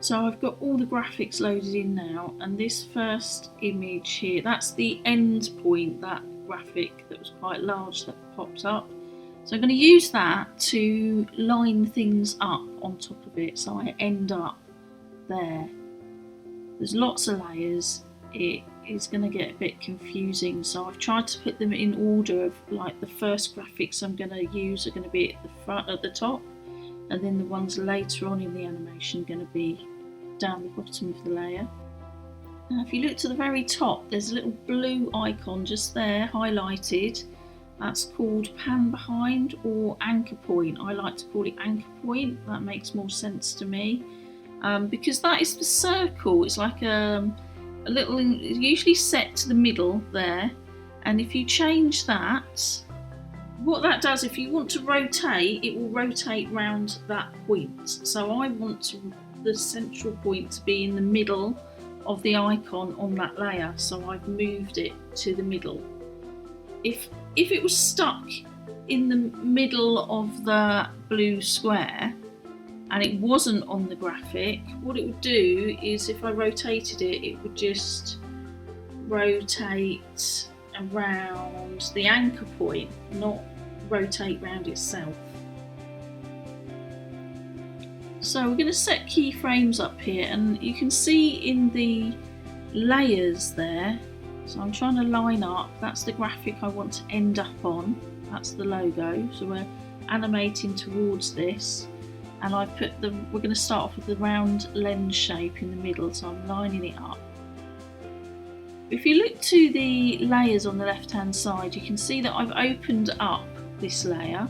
So I've got all the graphics loaded in now, and this first image here, that's the end point, that graphic that was quite large that popped up. So I'm going to use that to line things up on top of it, so I end up there. There's lots of layers, it is going to get a bit confusing, so I've tried to put them in order of, like, the first graphics I'm going to use are going to be at the front, at the top, and then the ones later on in the animation are going to be down the bottom of the layer. Now if you look to the very top, there's a little blue icon just there highlighted. That's called pan behind or anchor point. I like to call it anchor point, that makes more sense to me, because that is the circle. It's like a little, it's usually set to the middle there, and if you change that, what that does, if you want to rotate, it will rotate round that point. So I want the central point to be in the middle of the icon on that layer, so I've moved it to the middle. If it was stuck in the middle of the blue square and it wasn't on the graphic, what it would do is if I rotated it, it would just rotate around the anchor point, not rotate round itself. So we're going to set keyframes up here, and you can see in the layers there, so I'm trying to line up, that's the graphic I want to end up on, that's the logo, so we're animating towards this, and I've put we're going to start off with the round lens shape in the middle, so I'm lining it up. If you look to the layers on the left hand side, you can see that I've opened up this layer.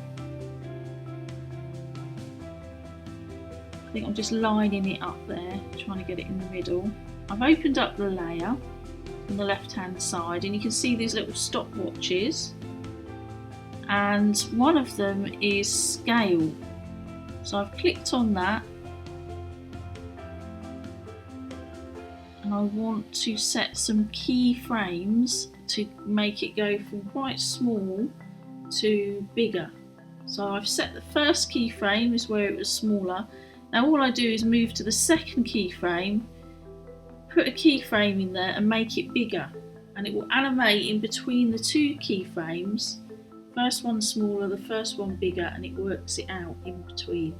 I think I'm just lining it up there, trying to get it in the middle. I've opened up the layer on the left hand side, and you can see these little stopwatches, and one of them is scale. So I've clicked on that, and I want to set some keyframes to make it go from quite small to bigger. So I've set the first keyframe is where it was smaller. Now all I do is move to the second keyframe, put a keyframe in there and make it bigger, and it will animate in between the two keyframes. First one smaller, the first one bigger, and it works it out in between.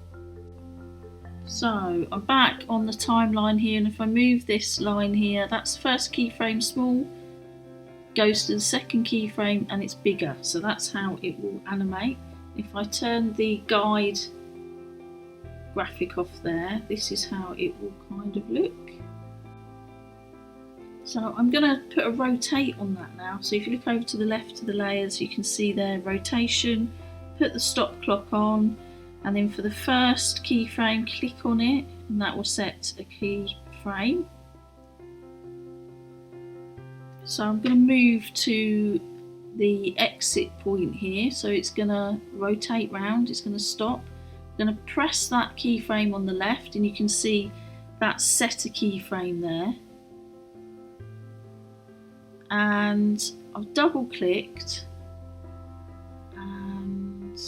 So I'm back on the timeline here, and if I move this line here, that's the first keyframe small, goes to the second keyframe and it's bigger, so that's how it will animate. If I turn the guide graphic off there, this is how it will kind of look. So I'm going to put a rotate on that now, so if you look over to the left of the layers, you can see there rotation, put the stop clock on, and then for the first keyframe click on it, and that will set a keyframe. So I'm going to move to the exit point here, so it's going to rotate round, it's going to stop. I'm going to press that keyframe on the left, and you can see that set a keyframe there. And I've double clicked, and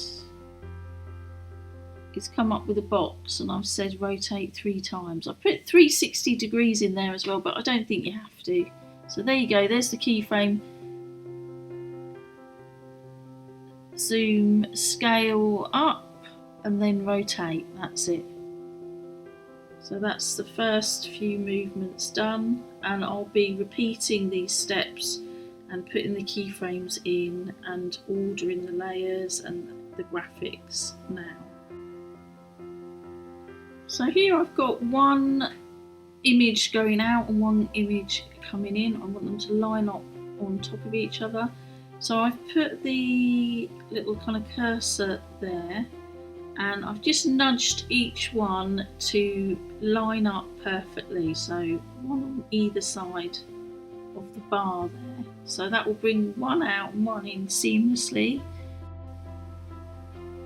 it's come up with a box, and I've said rotate 3 times. I've put 360 degrees in there as well, but I don't think you have to. So there you go, there's the keyframe. Zoom, scale up, and then rotate, that's it. So that's the first few movements done, and I'll be repeating these steps and putting the keyframes in and ordering the layers and the graphics now. So here I've got one image going out and one image coming in. I want them to line up on top of each other. So I've put the little kind of cursor there, and I've just nudged each one to line up perfectly, so one on either side of the bar there. So that will bring one out and one in seamlessly.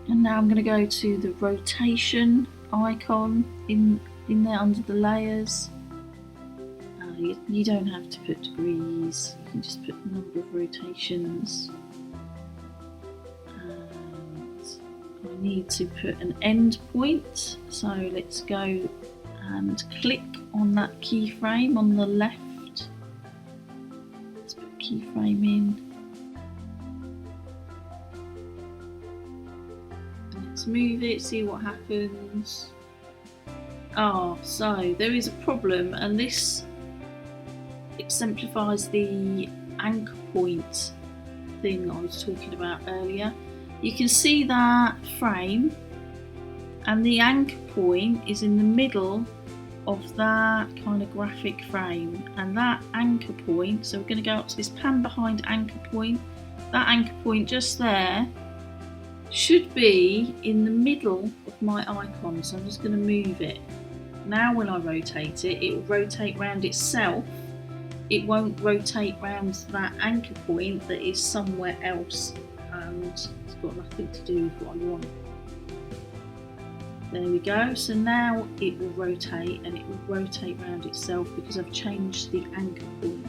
And now I'm going to go to the rotation icon in there under the layers. You don't have to put degrees, you can just put the number of rotations. And I need to put an end point, so let's go and click on that keyframe on the left. Let's put a keyframe in. And let's move it, see what happens. So there is a problem, and this exemplifies the anchor point thing I was talking about earlier. You can see that frame, and the anchor point is in the middle of that kind of graphic frame, and that anchor point, so we're going to go up to this pan behind anchor point. That anchor point just there should be in the middle of my icon, so I'm just going to move it. Now when I rotate it, it will rotate round itself. It won't rotate round that anchor point that is somewhere else, and it's got nothing to do with what I want. There we go. So now it will rotate, and it will rotate round itself because I've changed the anchor point.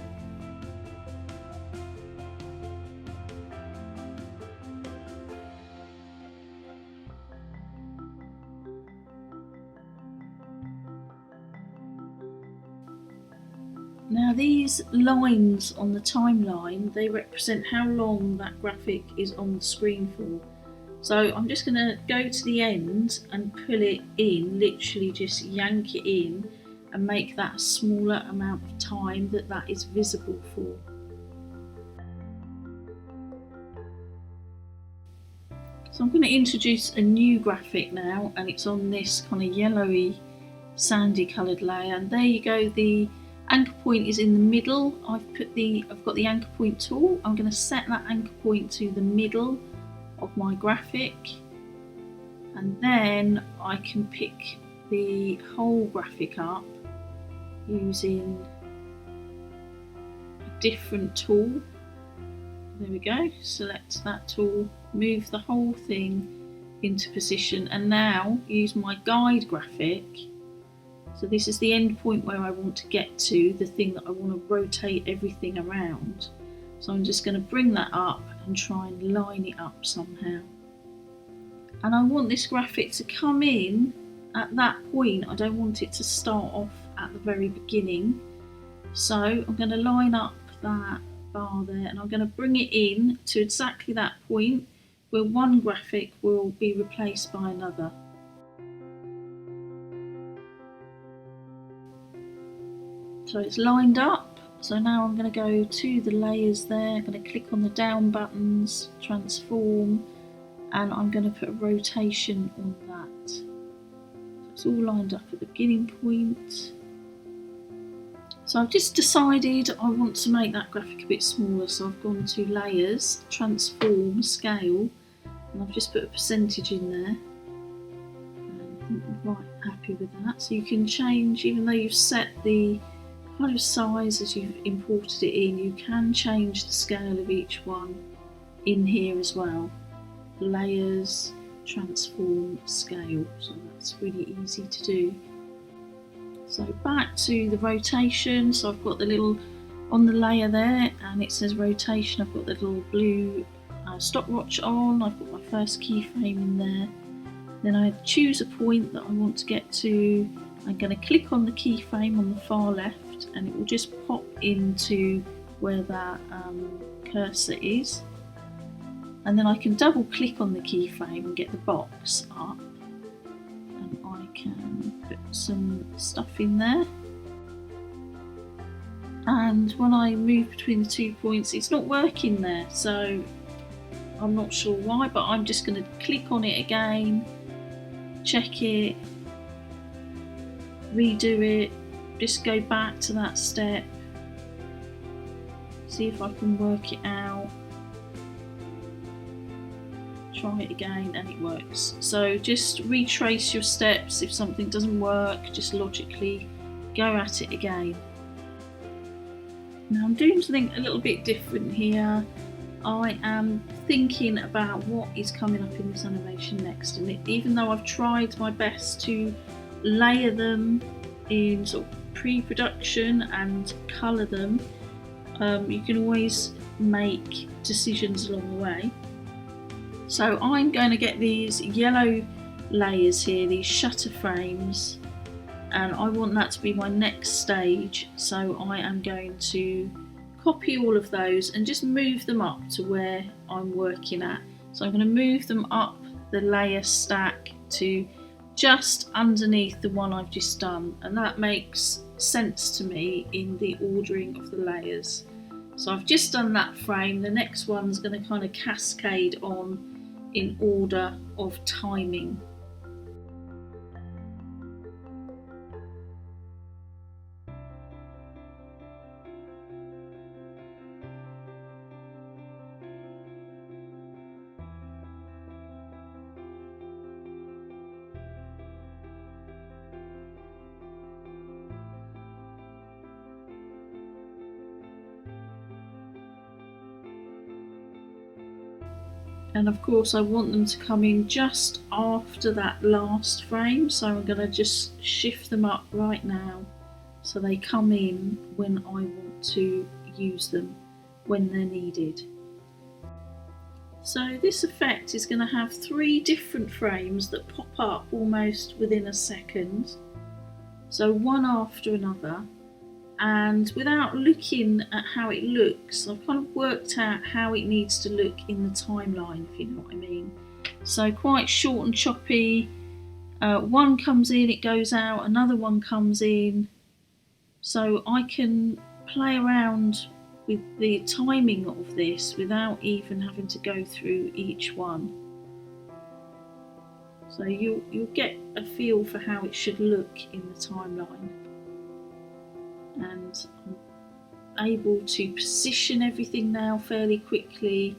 Now these lines on the timeline, they represent how long that graphic is on the screen for. So I'm just going to go to the end and pull it in, literally just yank it in and make that a smaller amount of time that is visible for. So I'm going to introduce a new graphic now, and it's on this kind of yellowy sandy coloured layer, and there you go, the anchor point is in the middle. I've got the anchor point tool. I'm going to set that anchor point to the middle of my graphic, and then I can pick the whole graphic up using a different tool. There we go, select that tool, move the whole thing into position, and now use my guide graphic. So this is the end point where I want to get to, the thing that I want to rotate everything around. So I'm just going to bring that up and try and line it up somehow. And I want this graphic to come in at that point. I don't want it to start off at the very beginning. So I'm going to line up that bar there, and I'm going to bring it in to exactly that point where one graphic will be replaced by another. So it's lined up. So now I'm going to go to the layers there, I'm going to click on the down buttons, transform, and I'm going to put a rotation on that. So it's all lined up at the beginning point. So I've just decided I want to make that graphic a bit smaller, so I've gone to layers, transform, scale, and I've just put a percentage in there. And I think I'm quite happy with that. So you can change, even though you've set the kind of size as you've imported it in, you can change the scale of each one in here as well. Layers, transform, scale, so that's really easy to do. So back to the rotation, so I've got the little, on the layer there, and it says rotation, I've got the little blue stopwatch on, I've got my first keyframe in there. Then I choose a point that I want to get to. I'm going to click on the keyframe on the far left, and it will just pop into where that cursor is. And then I can double click on the keyframe and get the box up, and I can put some stuff in there. And when I move between the 2 points, it's not working there, so I'm not sure why, but I'm just going to click on it again, check it, redo it, just go back to that step, see if I can work it out, try it again, and it works. So just retrace your steps. If something doesn't work, just logically go at it again. Now I'm doing something a little bit different here. I am thinking about what is coming up in this animation next, and even though I've tried my best to layer them in sort of pre-production and colour them, you can always make decisions along the way. So I'm going to get these yellow layers here, these shutter frames, and I want that to be my next stage, so I am going to copy all of those and just move them up to where I'm working at. So I'm going to move them up the layer stack to just underneath the one I've just done, and that makes sense to me in the ordering of the layers. So I've just done that frame. The next one's going to kind of cascade on in order of timing. And of course I want them to come in just after that last frame, so I'm going to just shift them up right now so they come in when I want to use them, when they're needed. So this effect is going to have 3 different frames that pop up almost within a second, so one after another. And without looking at how it looks, I've kind of worked out how it needs to look in the timeline, if you know what I mean. So quite short and choppy. One comes in, it goes out, another one comes in. So I can play around with the timing of this without even having to go through each one. So you'll get a feel for how it should look in the timeline. And I'm able to position everything now fairly quickly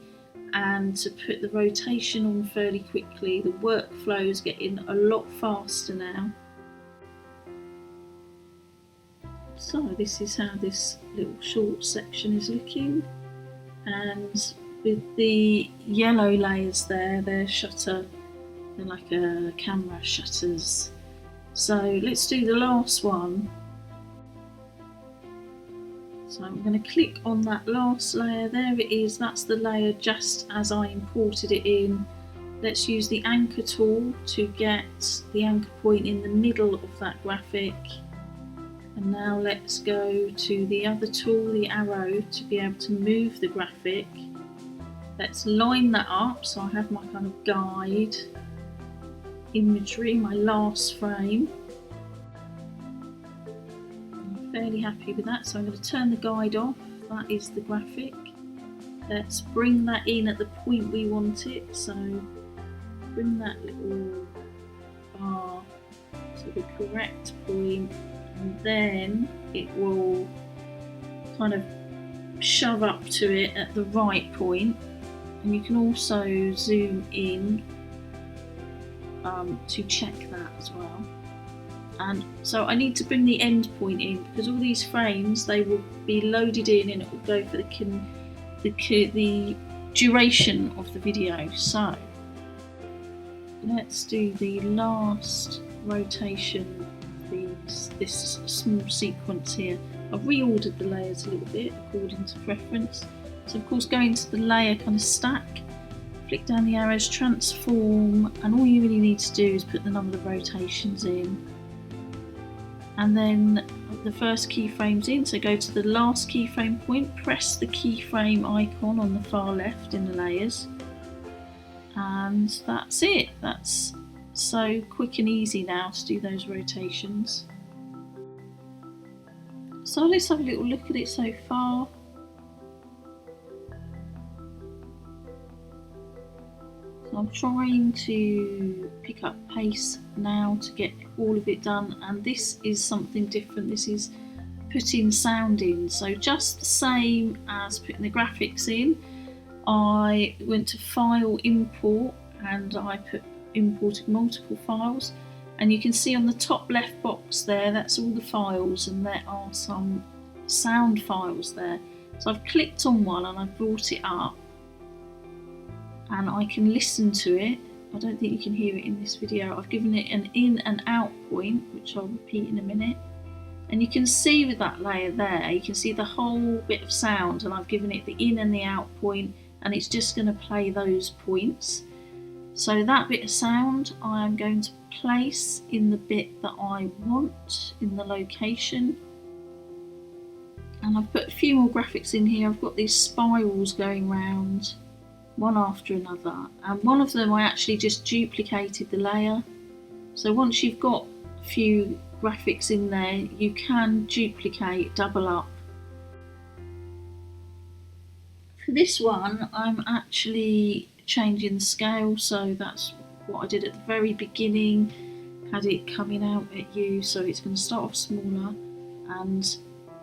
and to put the rotation on fairly quickly. The workflow is getting a lot faster now. So this is how this little short section is looking, and with the yellow layers there, they're like a camera shutters. So let's do the last one. So I'm going to click on that last layer. There it is. That's the layer just as I imported it in. Let's use the anchor tool to get the anchor point in the middle of that graphic. And now let's go to the other tool, the arrow, to be able to move the graphic. Let's line that up so I have my kind of guide imagery, my last frame. Fairly happy with that, so I'm going to turn the guide off. That is the graphic. Let's bring that in at the point we want it, so bring that little bar to the correct point, and then it will kind of shove up to it at the right point. And you can also zoom in to check that as well. And so I need to bring the end point in, because all these frames, they will be loaded in and it will go for the duration of the video. So let's do the last rotation of this small sequence here. I've reordered the layers a little bit according to preference. So of course, go into the layer kind of stack, flick down the arrows, transform, and all you really need to do is put the number of rotations in. And then the first keyframe's in, so go to the last keyframe point, press the keyframe icon on the far left in the layers, and that's it. That's so quick and easy now to do those rotations. So let's have a little look at it so far. So I'm trying to pick up pace now to get all of it done, and this is something different. This is putting sound in, so just the same as putting the graphics in. I went to File, Import, and I imported multiple files, and you can see on the top left box there, that's all the files, and there are some sound files there. So I've clicked on one and I've brought it up, and I can listen to it. I don't think you can hear it in this video. I've given it an in and out point, which I'll repeat in a minute. And you can see with that layer there, you can see the whole bit of sound, and I've given it the in and the out point, and it's just going to play those points. So that bit of sound I am going to place in the bit that I want in the location. And I've put a few more graphics in here. I've got these spirals going round one after another, and one of them I actually just duplicated the layer. So once you've got a few graphics in there, you can duplicate, double up. For this one, I'm actually changing the scale, so that's what I did at the very beginning, had it coming out at you, so it's going to start off smaller, and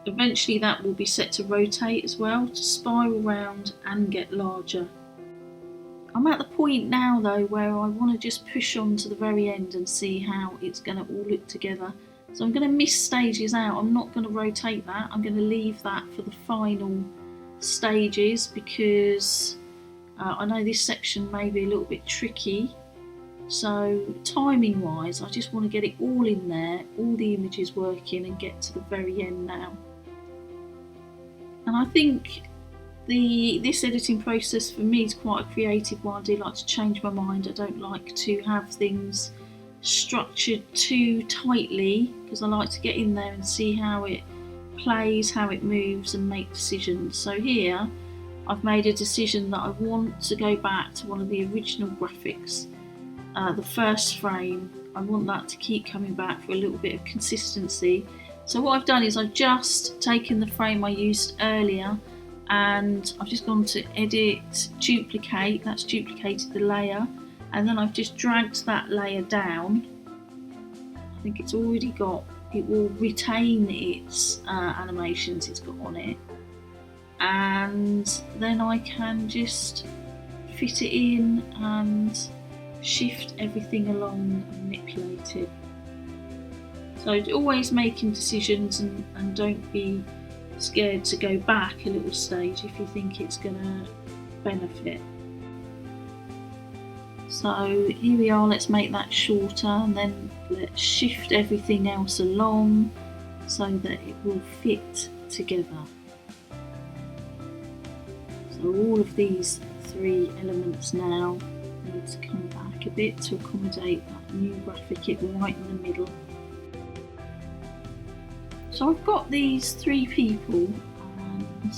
eventually that will be set to rotate as well, to spiral round and get larger. I'm at the point now though where I want to just push on to the very end and see how it's going to all look together. So I'm going to miss stages out. I'm not going to rotate that. I'm going to leave that for the final stages, because I know this section may be a little bit tricky. So timing wise, I just want to get it all in there, all the images working, and get to the very end now. And I think this editing process for me is quite a creative one. I do like to change my mind. I don't like to have things structured too tightly, because I like to get in there and see how it plays, how it moves, and make decisions. So here I've made a decision that I want to go back to one of the original graphics, the first frame. I want that to keep coming back for a little bit of consistency. So what I've done is I've just taken the frame I used earlier, and I've just gone to edit, duplicate, that's duplicated the layer, and then I've just dragged that layer down. I think it's already got, it will retain its animations it's got on it, and then I can just fit it in and shift everything along and manipulate it. So always making decisions, and don't be scared to go back a little stage if you think it's going to benefit. So here we are, let's make that shorter, and then let's shift everything else along so that it will fit together. So all of these three elements now need to come back a bit to accommodate that new graphic it right in the middle. So I've got these three people, and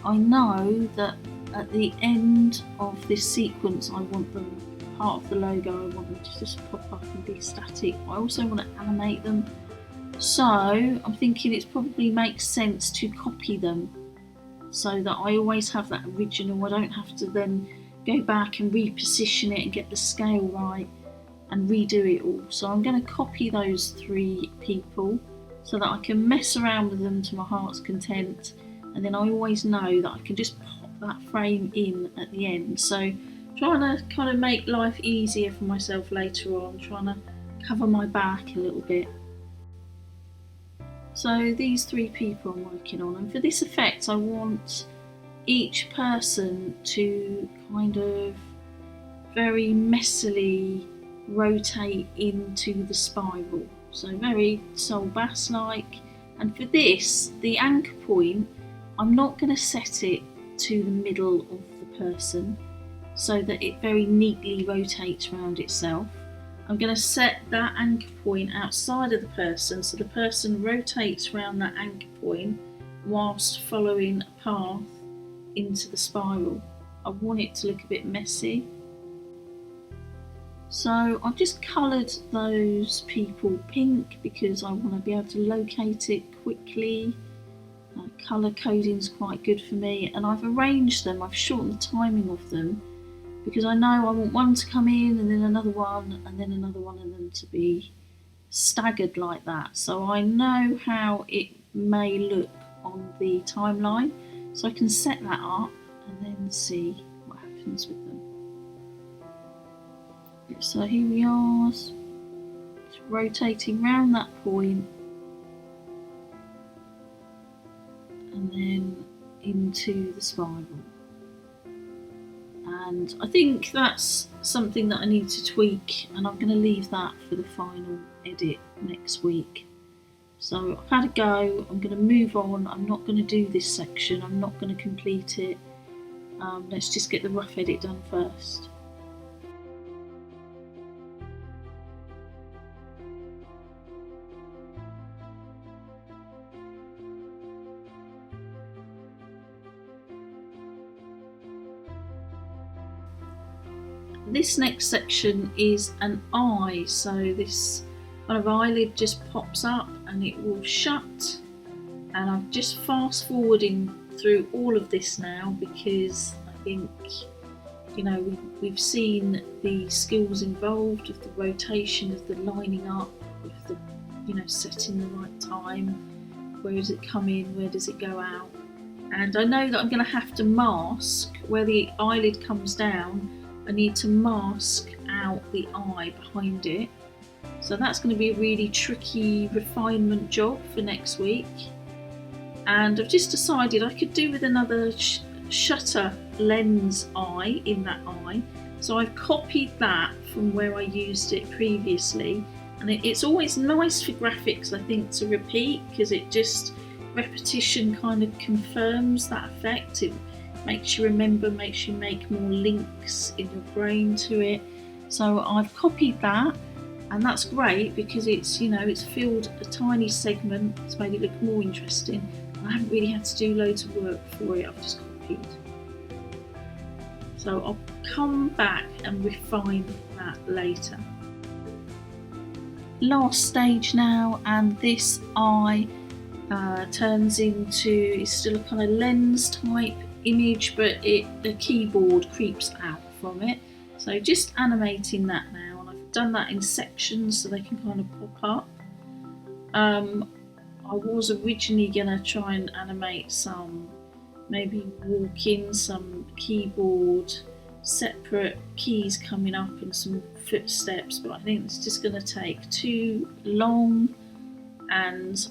I know that at the end of this sequence I want them, part of the logo, I want them to just pop up and be static. I also want to animate them, so I'm thinking it probably makes sense to copy them so that I always have that original. I don't have to then go back and reposition it and get the scale right and redo it all. So I'm going to copy those three people so that I can mess around with them to my heart's content, and then I always know that I can just pop that frame in at the end. So trying to kind of make life easier for myself later on, trying to cover my back a little bit. So these three people I'm working on, and for this effect I want each person to kind of very messily rotate into the spiral. So very Soul Bass like. And for this, the anchor point, I'm not going to set it to the middle of the person so that it very neatly rotates around itself. I'm going to set that anchor point outside of the person, so the person rotates around that anchor point whilst following a path into the spiral. I want it to look a bit messy. So I've just coloured those people pink because I want to be able to locate it quickly. Colour coding is quite good for me, and I've arranged them, I've shortened the timing of them because I know I want one to come in and then another one and then another one, and them to be staggered like that. So I know how it may look on the timeline, so I can set that up and then see what happens with them. So here we are, it's rotating round that point and then into the spiral. And I think that's something that I need to tweak, and I'm going to leave that for the final edit next week. So I've had a go, I'm going to move on, I'm not going to do this section, I'm not going to complete it. Let's just get the rough edit done first. This next section is an eye, so this kind of eyelid just pops up and it will shut, and I'm just fast forwarding through all of this now because I think, you know, we've seen the skills involved of the rotation, of the lining up, of the, you know, setting the right time, where does it come in, where does it go out. And I know that I'm going to have to mask where the eyelid comes down. I need to mask out the eye behind it. So that's going to be a really tricky refinement job for next week. And I've just decided I could do with another shutter lens eye in that eye. So I've copied that from where I used it previously. And it's always nice for graphics, I think, to repeat, because it just, repetition kind of confirms that effect. It makes you remember, makes you make more links in your brain to it. So I've copied that, and that's great because it's, you know, it's filled a tiny segment, it's made it look more interesting. I haven't really had to do loads of work for it, I've just copied. So I'll come back and refine that later. Last stage now, and this eye turns into, it's still a kind of lens type image, but the keyboard creeps out from it. So just animating that now, and I've done that in sections so they can kind of pop up. I was originally going to try and animate some, maybe walking, some keyboard, separate keys coming up and some footsteps, but I think it's just going to take too long, and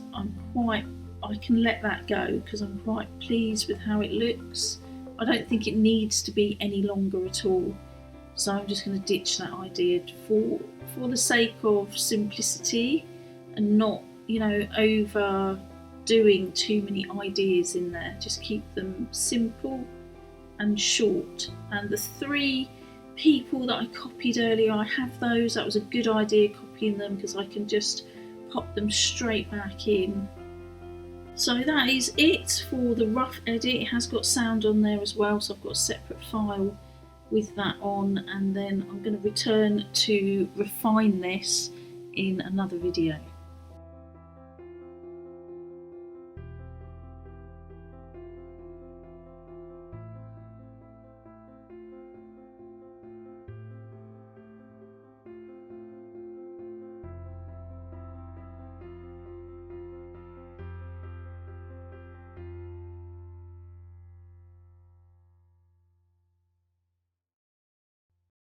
I can let that go because I'm quite pleased with how it looks. I don't think it needs to be any longer at all, so I'm just going to ditch that idea for the sake of simplicity and not, you know, overdoing too many ideas in there. Just keep them simple and short. And the 3 people that I copied earlier, I have those. That was a good idea, copying them, because I can just pop them straight back in. So that is it for the rough edit. It has got sound on there as well, so I've got a separate file with that on, and then I'm going to return to refine this in another video.